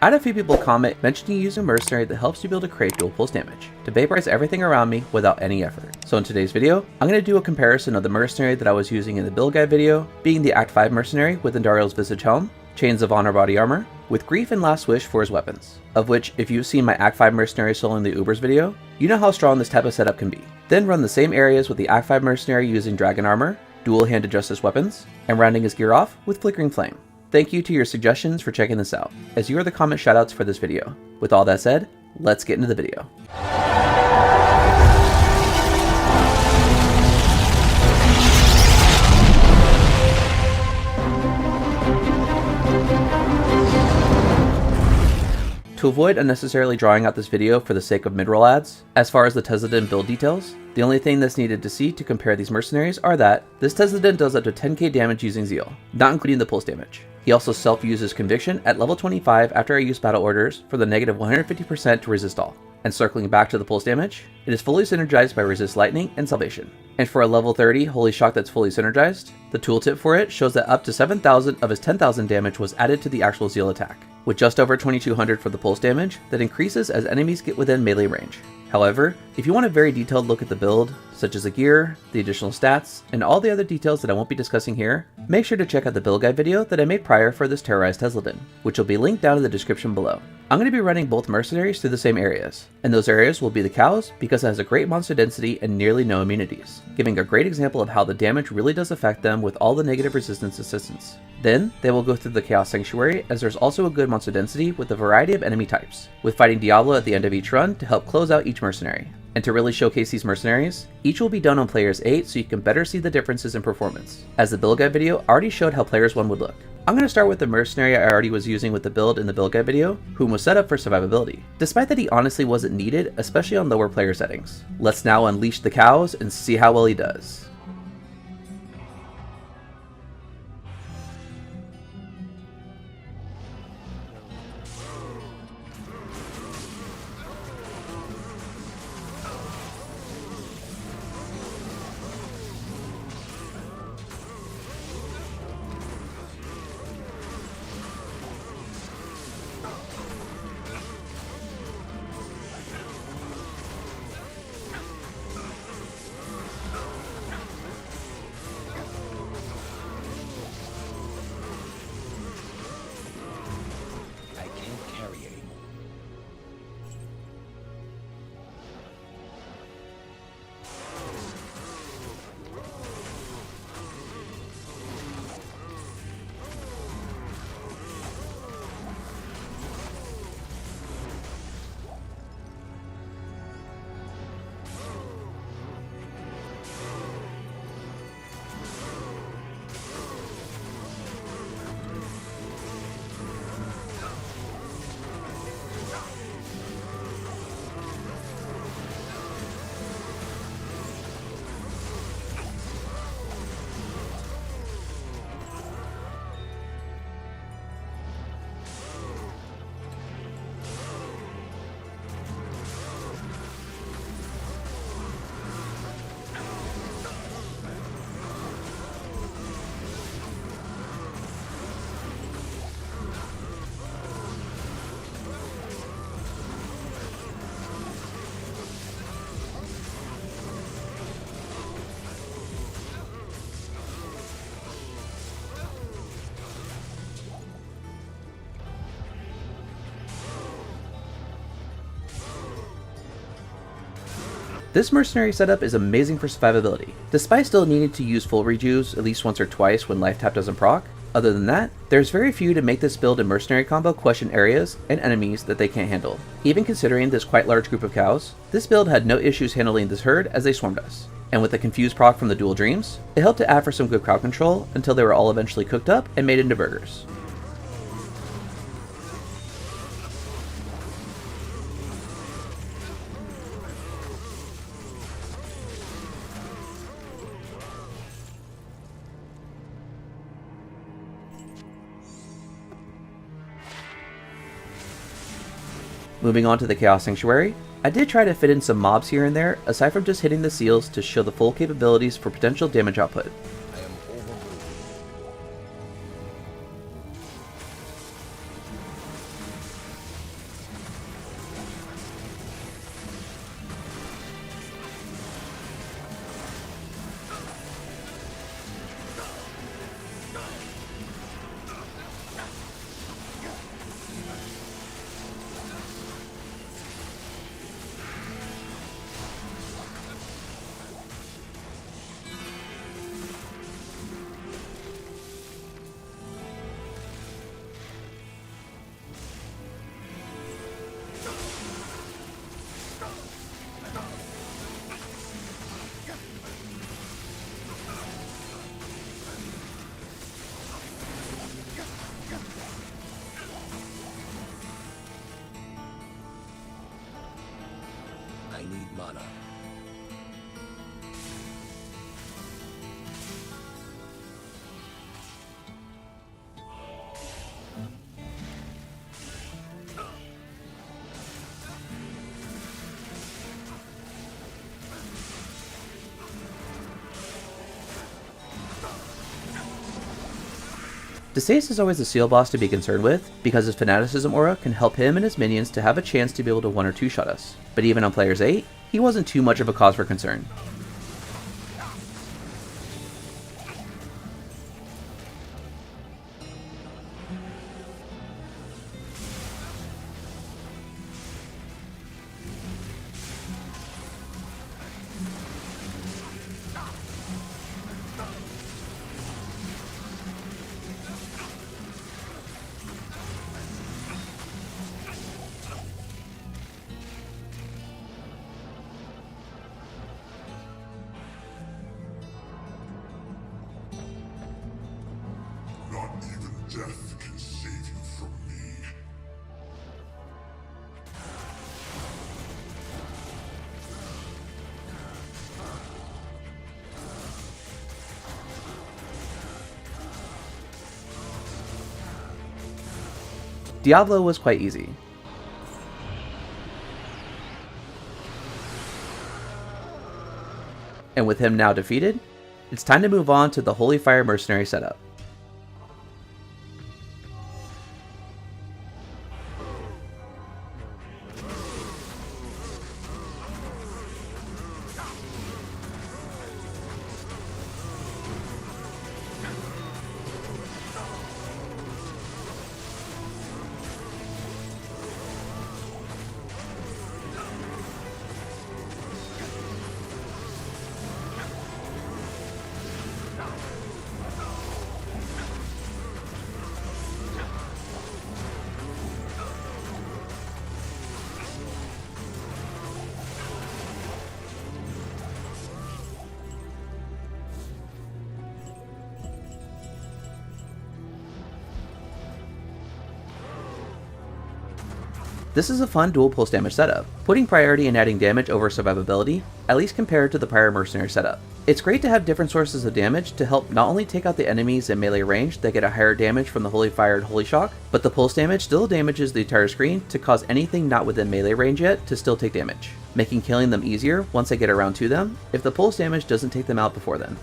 I had a few people comment mentioning you use a mercenary that helps you build a crate dual pulse damage to vaporize everything around me without any effort. So in today's video, I'm going to do a comparison of the mercenary that I was using in the build guide video, being the Act 5 mercenary with Andariel's Visage Helm, Chains of Honor body armor, with Grief and Last Wish for his weapons, of which if you've seen my Act 5 mercenary soloing the Ubers video, you know how strong this type of setup can be. Then run the same areas with the Act 5 mercenary using Dragon armor, dual-handed Justice weapons, and rounding his gear off with Flickering Flame. Thank you to your suggestions for checking this out, as you are the comment shoutouts for this video. With all that said, let's get into the video. To avoid unnecessarily drawing out this video for the sake of mid-roll ads, as far as the TelsaDin build details, the only thing that's needed to see to compare these mercenaries are that this TelsaDin does up to 10k damage using Zeal, not including the pulse damage. He also self-uses Conviction at level 25 after I use battle orders for the negative 150% to resist all. And circling back to the pulse damage, it is fully synergized by Resist Lightning and Salvation. And for a level 30 Holy Shock that's fully synergized, the tooltip for it shows that up to 7,000 of his 10,000 damage was added to the actual Zeal attack, with just over 2,200 for the pulse damage that increases as enemies get within melee range. However, if you want a very detailed look at the build, such as the gear, the additional stats, and all the other details that I won't be discussing here, make sure to check out the build guide video that I made prior for this terrorized TelsaDin, which will be linked down in the description below. I'm going to be running both mercenaries through the same areas, and those areas will be the cows because it has a great monster density and nearly no immunities, giving a great example of how the damage really does affect them with all the negative resistance assistance. Then, they will go through the Chaos Sanctuary, as there's also a good monster density with a variety of enemy types, with fighting Diablo at the end of each run to help close out each mercenary. And to really showcase these mercenaries, each will be done on players 8 so you can better see the differences in performance, as the build guide video already showed how players 1 would look. I'm going to start with the mercenary I already was using with the build in the build guide video, whom was set up for survivability, despite that he honestly wasn't needed, especially on lower player settings. Let's now unleash the cows and see how well he does. This mercenary setup is amazing for survivability, despite still needing to use full rejuves at least once or twice when life tap doesn't proc. Other than that, there's very few to make this build and mercenary combo question areas and enemies that they can't handle. Even considering this quite large group of cows, this build had no issues handling this herd as they swarmed us. And with the confused proc from the dual dreams, it helped to add for some good crowd control until they were all eventually cooked up and made into burgers. Moving on to the Chaos Sanctuary, I did try to fit in some mobs here and there, aside from just hitting the seals to show the full capabilities for potential damage output. mana. Desace is always a seal boss to be concerned with, because his Fanaticism aura can help him and his minions to have a chance to be able to 1 or 2 shot us, but even on players 8, he wasn't too much of a cause for concern. Not even death can save you from me. Diablo was quite easy. And with him now defeated, it's time to move on to the Holy Fire Mercenary setup. This is a fun dual pulse damage setup, putting priority in adding damage over survivability, at least compared to the prior mercenary setup. It's great to have different sources of damage to help not only take out the enemies in melee range that get a higher damage from the Holy Fire and Holy Shock, but the pulse damage still damages the entire screen to cause anything not within melee range yet to still take damage, making killing them easier once I get around to them, if the pulse damage doesn't take them out before then.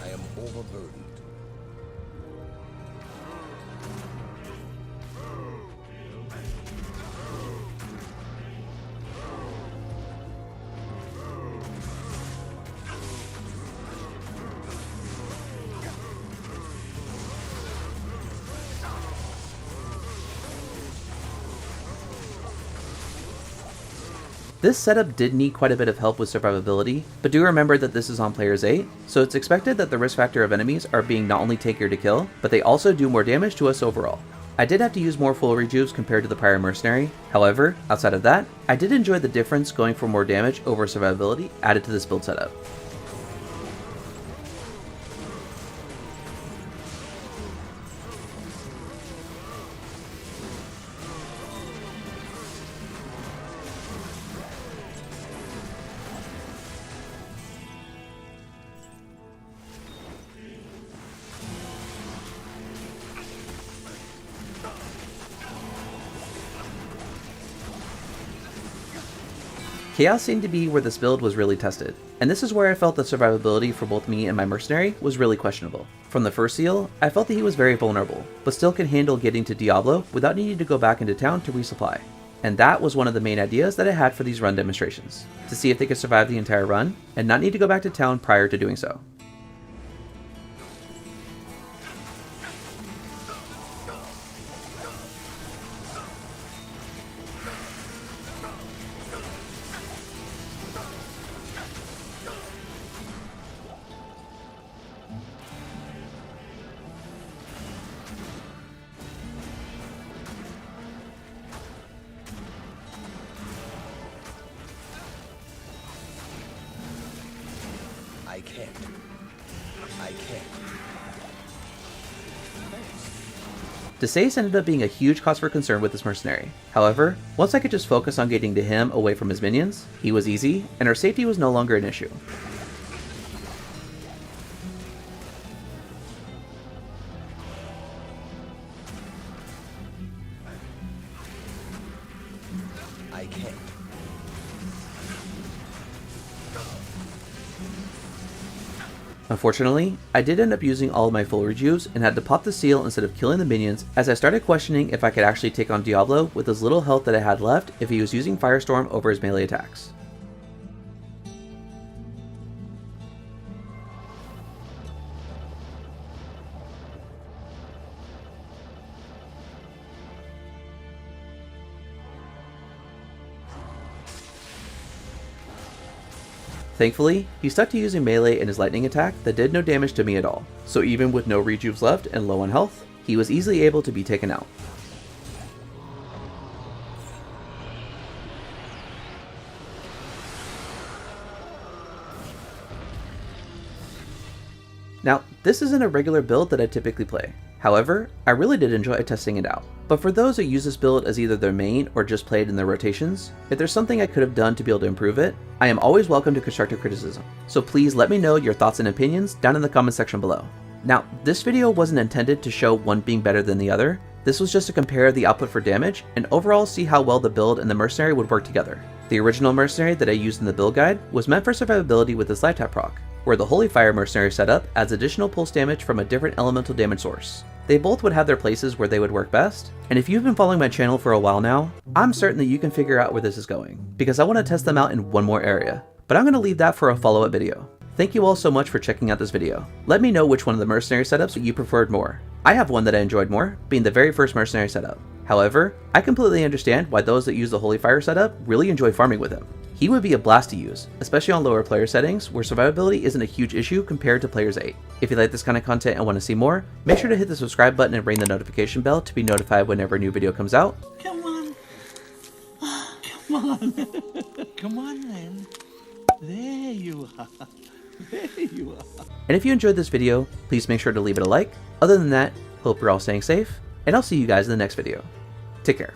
I am overburdened. This setup did need quite a bit of help with survivability, but do remember that this is on players 8, so it's expected that the risk factor of enemies are being not only tankier to kill, but they also do more damage to us overall. I did have to use more full rejuves compared to the prior mercenary, however, outside of that, I did enjoy the difference going for more damage over survivability added to this build setup. Chaos seemed to be where this build was really tested, and this is where I felt the survivability for both me and my mercenary was really questionable. From the first seal, I felt that he was very vulnerable, but still could handle getting to Diablo without needing to go back into town to resupply. And that was one of the main ideas that I had for these run demonstrations, to see if they could survive the entire run, and not need to go back to town prior to doing so. I can't. I can't. Thanks. Desace ended up being a huge cause for concern with this mercenary. However, once I could just focus on getting to him away from his minions, he was easy, and our safety was no longer an issue. I can't. Unfortunately, I did end up using all of my full rejuves and had to pop the seal instead of killing the minions, as I started questioning if I could actually take on Diablo with as little health that I had left if he was using Firestorm over his melee attacks. Thankfully, he stuck to using melee in his lightning attack that did no damage to me at all, so even with no rejuves left and low on health, he was easily able to be taken out. Now, this isn't a regular build that I typically play. However, I really did enjoy testing it out. But for those that use this build as either their main or just played in their rotations, if there's something I could have done to be able to improve it, I am always welcome to constructive criticism. So please let me know your thoughts and opinions down in the comment section below. Now, this video wasn't intended to show one being better than the other. This was just to compare the output for damage and overall see how well the build and the mercenary would work together. The original mercenary that I used in the build guide was meant for survivability with his life tap proc, where the Holy Fire mercenary setup adds additional pulse damage from a different elemental damage source. They both would have their places where they would work best, and if you've been following my channel for a while now, I'm certain that you can figure out where this is going, because I want to test them out in one more area, but I'm going to leave that for a follow-up video. Thank you all so much for checking out this video. Let me know which one of the mercenary setups that you preferred more. I have one that I enjoyed more, being the very first mercenary setup. However, I completely understand why those that use the Holy Fire setup really enjoy farming with him. He would be a blast to use, especially on lower player settings where survivability isn't a huge issue compared to players 8. If you like this kind of content and want to see more, make sure to hit the subscribe button and ring the notification bell to be notified whenever a new video comes out. Come on. Come on. Come on, then. There you are. There you are. And if you enjoyed this video, please make sure to leave it a like. Other than that, hope you're all staying safe, and I'll see you guys in the next video. Take care.